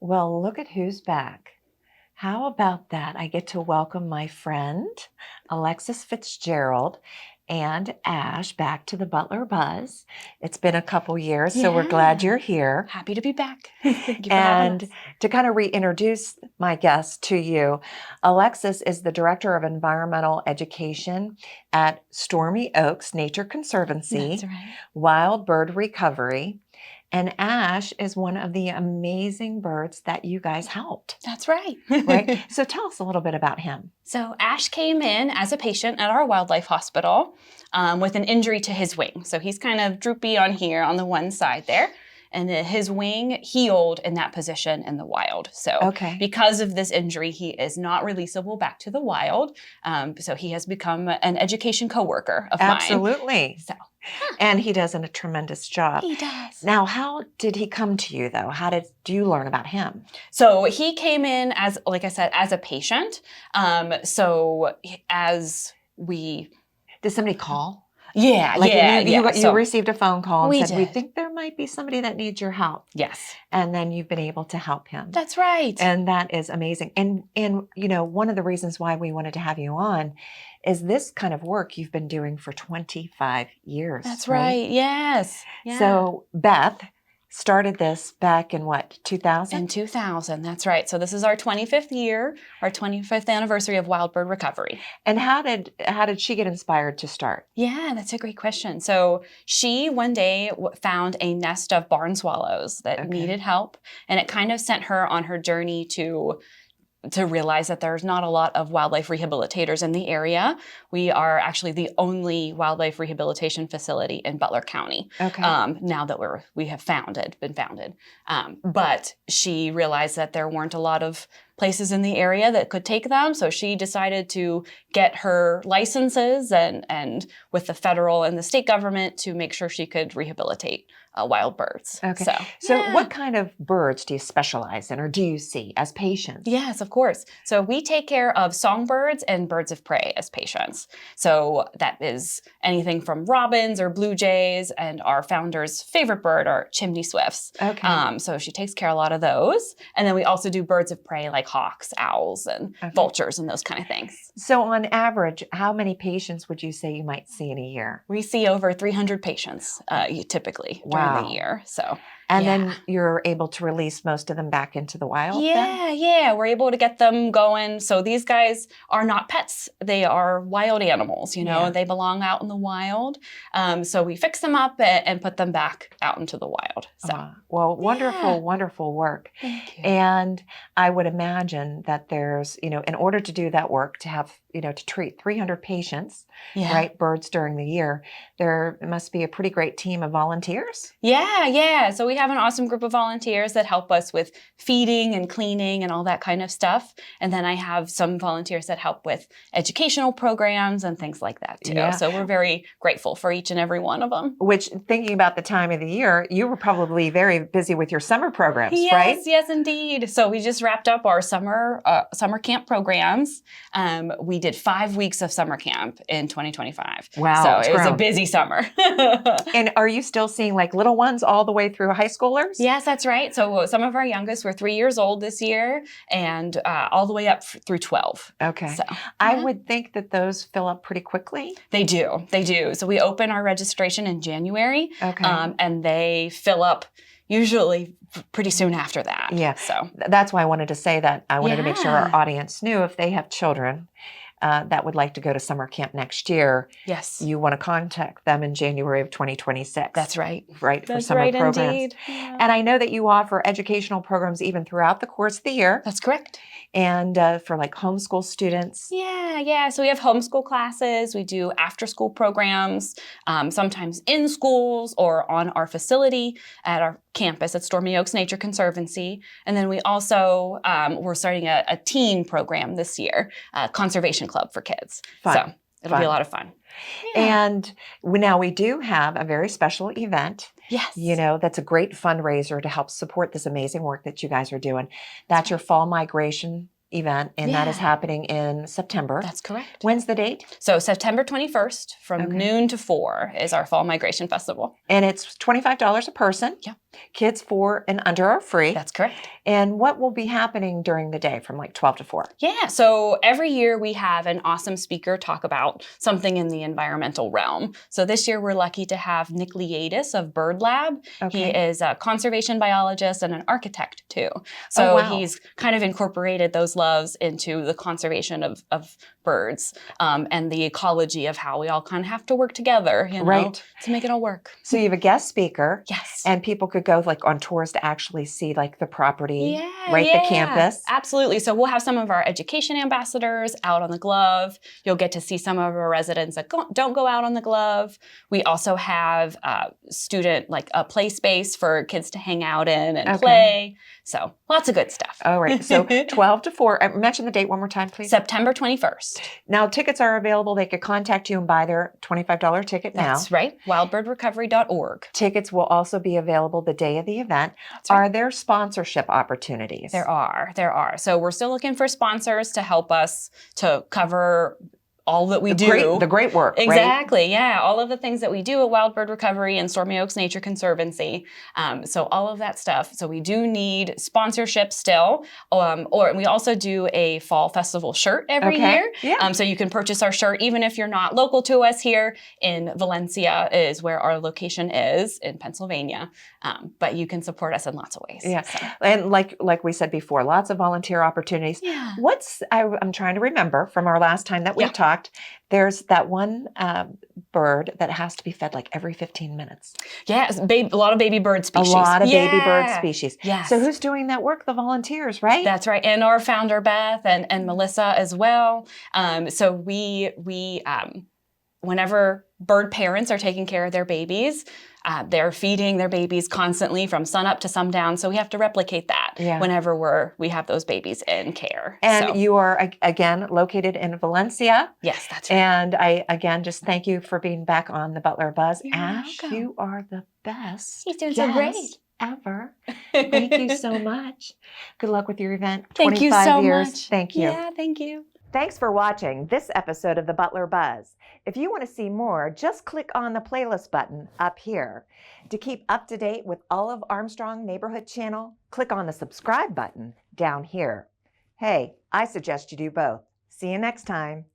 Well, look at who's back. How about that? I get to welcome my friend, Alexis Fitzgerald, and Ash back to the Butler Buzz. It's been a couple years, so we're glad you're here. Happy to be back. Thank you for having us. To kind of reintroduce my guest to you, Alexis is the Director of Environmental Education at Stormy Oaks Nature Conservancy, That's right. Wildbird Recovery. And Ash is one of the amazing birds that you guys helped. That's right. Right? So tell us a little bit about him. So Ash came in as a patient at our wildlife hospital with an injury to his wing. So he's kind of droopy on here on the one side there. And his wing healed in that position in the wild. So because of this injury, he is not releasable back to the wild. So he has become an education coworker of mine. Absolutely. So. And he does a tremendous job. He does. Now, how did he come to you, though? How did you learn about him? So he came in as, like I said, as a patient. Did somebody call? Yeah, you received a phone call and said, we we think there might be somebody that needs your help. Yes. And then you've been able to help him. That's right. And that is amazing. And you know, one of the reasons why we wanted to have you on is this kind of work you've been doing for 25 years. That's right. Yes. Yeah. So Beth started this back in what, 2000? In 2000, that's right. So this is our 25th year, our 25th anniversary of Wildbird Recovery. And how did she get inspired to start? Yeah, that's a great question. So she one day found a nest of barn swallows that needed help, and it kind of sent her on her journey to realize that there's not a lot of wildlife rehabilitators in the area. We are actually the only wildlife rehabilitation facility in Butler County. Now that we have been founded. But she realized that there weren't a lot of places in the area that could take them. So she decided to get her licenses and with the federal and the state government to make sure she could rehabilitate wild birds. So what kind of birds do you specialize in or do you see as patients? Yes, of course. So we take care of songbirds and birds of prey as patients. So that is anything from robins or blue jays, and our founder's favorite bird are chimney swifts. So she takes care of a lot of those. And then we also do birds of prey like hawks, owls, and vultures and those kind of things. So on average, how many patients would you say you might see in a year? We see over 300 patients typically during the year. So. And then you're able to release most of them back into the wild? Yeah. We're able to get them going. So these guys are not pets. They are wild animals, you know. They belong out in the wild. So we fix them up and put them back out into the wild. So. Well, wonderful work. Thank you. And I would imagine that there's, you know, in order to do that work, to have, you know, to treat 300 patients, right, birds during the year, there must be a pretty great team of volunteers. Yeah. So we have an awesome group of volunteers that help us with feeding and cleaning and all that kind of stuff. And then I have some volunteers that help with educational programs and things like that too. So we're very grateful for each and every one of them. Which, thinking about the time of the year, you were probably very busy with your summer programs, right? Yes, indeed. So we just wrapped up our summer camp programs. We did 5 weeks of summer camp in 2025. Wow. So it was a busy summer. And are you still seeing like little ones all the way through high schoolers? Yes, that's right. So some of our youngest were 3 years old this year and all the way up through 12. So I would think that those fill up pretty quickly. They do. So we open our registration in January and they fill up usually pretty soon after that. So that's why I wanted to say that. I wanted to make sure our audience knew if they have children that would like to go to summer camp next year. Yes. You want to contact them in January of 2026. That's right. Right, for summer programs. Indeed. And I know that you offer educational programs even throughout the course of the year. That's correct. And for like homeschool students. Yeah. So we have homeschool classes. We do after-school programs, sometimes in schools or on our facility at our campus at Stormy Oaks Nature Conservancy. And then we also, we're starting a teen program this year, Conservation Club for kids. So it'll be a lot of fun. And now we do have a very special event. Yes. You know, that's a great fundraiser to help support this amazing work that you guys are doing. That's your fall migration event, and that is happening in September. That's correct. When's the date? So September 21st from noon to 4 is our Fall Migration Festival. And it's $25 a person. Kids 4 and under are free. That's correct. And what will be happening during the day from like 12 to 4? Yeah, so every year we have an awesome speaker talk about something in the environmental realm. So this year we're lucky to have Nick Liadis of Bird Lab. Okay. He is a conservation biologist and an architect too. So wow. He's kind of incorporated those loves into the conservation of birds and the ecology of how we all kind of have to work together, you know, Right. to make it all work. So you have a guest speaker. Yes. And people could go like on tours to actually see like the property, Yeah, right? yeah, The campus. Absolutely. So we'll have some of our education ambassadors out on the glove. You'll get to see some of our residents that don't go out on the glove. We also have student, like a play space for kids to hang out in and play. So lots of good stuff. All right. So 12 to 4. Mention the date one more time, please. September 21st. Now, tickets are available. They could contact you and buy their $25 ticket now. That's right. Wildbirdrecovery.org. Tickets will also be available the day of the event. That's right. Are there sponsorship opportunities? There are. So we're still looking for sponsors to help us to cover all that we do. The great work, exactly, right? Yeah. All of the things that we do at Wildbird Recovery and Stormy Oaks Nature Conservancy. So all of that stuff. So we do need sponsorship still. Or we also do a fall festival shirt every year. Yeah. So you can purchase our shirt even if you're not local to us here in Valencia is where our location is in Pennsylvania. But you can support us in lots of ways. Yeah. So. And like we said before, lots of volunteer opportunities. Yeah. I'm trying to remember from our last time that we talked, there's that one bird that has to be fed like every 15 minutes. Yes, a lot of baby bird species. A lot of baby bird species. Yes. So who's doing that work? The volunteers, right? That's right. And our founder, Beth, and Melissa as well. So we whenever bird parents are taking care of their babies, they're feeding their babies constantly from sunup to sundown. So we have to replicate that whenever we have those babies in care. And you are, again, located in Valencia. Yes, that's right. And I, again, just thank you for being back on the Butler Buzz. You're Ash, welcome. You are the best. He's doing so great. Ever. Thank you so much. Good luck with your event. Thank you 25 so years. much. Thank you. Yeah, thank you. Thanks for watching this episode of the Butler Buzz. If you want to see more, just click on the playlist button up here. To keep up to date with all of Armstrong Neighborhood Channel, click on the subscribe button down here. Hey, I suggest you do both. See you next time.